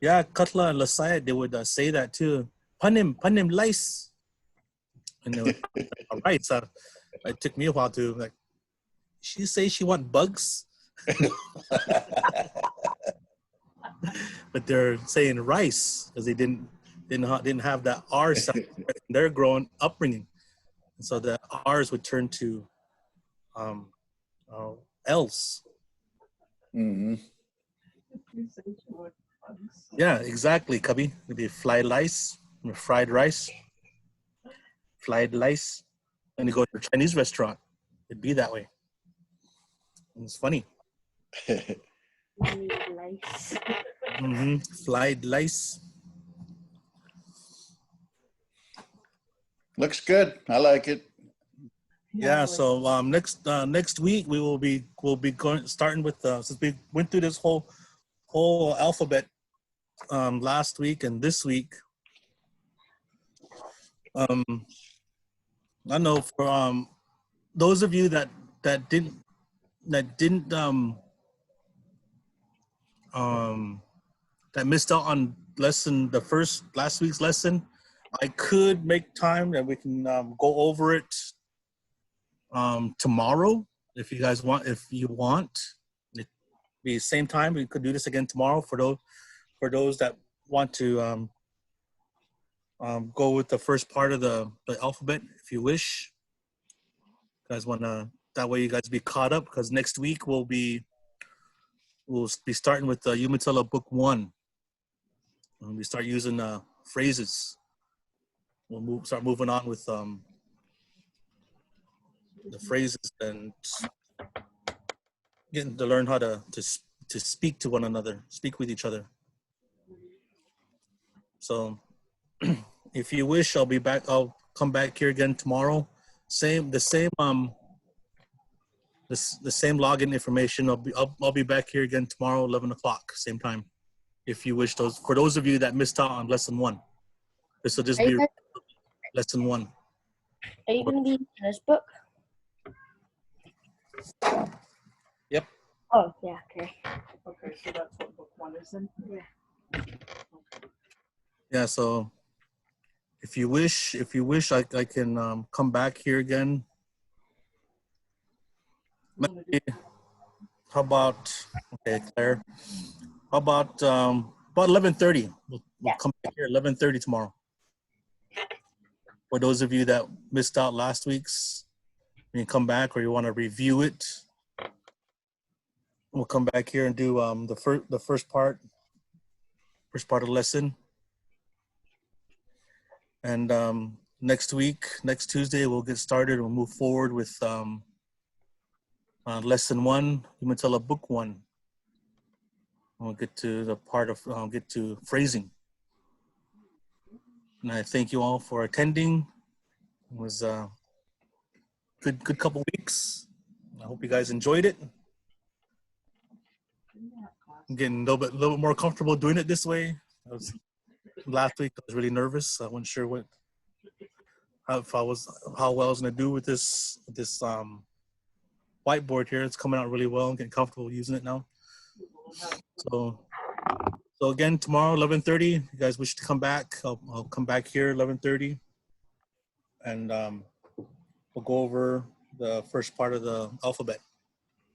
Yeah, Cutler and Lasaya, they would say that too. Panim, lice. And they would, all right, so it took me a while to like, she say she want bugs? But they're saying rice because they didn't have that R sound in their growing upbringing. And so the R's would turn to L's. Yeah, exactly, Cubby. It'd be fried rice, fried rice. And you go to a Chinese restaurant, it'd be that way. And it's funny. Fried rice. Looks good. I like it. Yeah. So next week we'll be starting with since we went through this whole alphabet last week and this week. I don't know, for those of you that didn't that missed out on last week's lesson, I could make time that we can go over it tomorrow if you guys want. If you want, it be the same time. We could do this again tomorrow for those that want to go with the first part of the alphabet, if you wish. You guys want to, that way you guys be caught up, because next week we'll be starting with the Umatilla Book 1. When we start using phrases, we'll start moving on with the phrases and getting to learn how to speak to one another, speak with each other. So if you wish, I'll be back. I'll come back here again tomorrow. The same login information. I'll be back here again tomorrow, 11 o'clock, same time. If you wish, for those of you that missed out on lesson 1, this will just be lesson 1. Are you going to be in this book? Yep. Oh, yeah, okay. Okay, so that's what book 1 is in? Yeah. Yeah, so if you wish, I can come back here again. Maybe, how about, okay, Claire, how about 11:30? We'll come back here 11:30 tomorrow. For those of you that missed out last week's, you can come back or you want to review it. We'll come back here and do the first part of the lesson. And next week, next Tuesday, we'll get started. We'll move forward with lesson 1, Umatilla book 1. We'll get to the part of get to phrasing. And I thank you all for attending. It was a good couple weeks. I hope you guys enjoyed it. I'm getting a little bit more comfortable doing it this way. Last week I was really nervous. I wasn't sure how well I was gonna do with this whiteboard here. It's coming out really well. I'm getting comfortable using it now. So again, tomorrow 11:30. If you guys wish to come back, I'll come back here 11:30, and we'll go over the first part of the alphabet.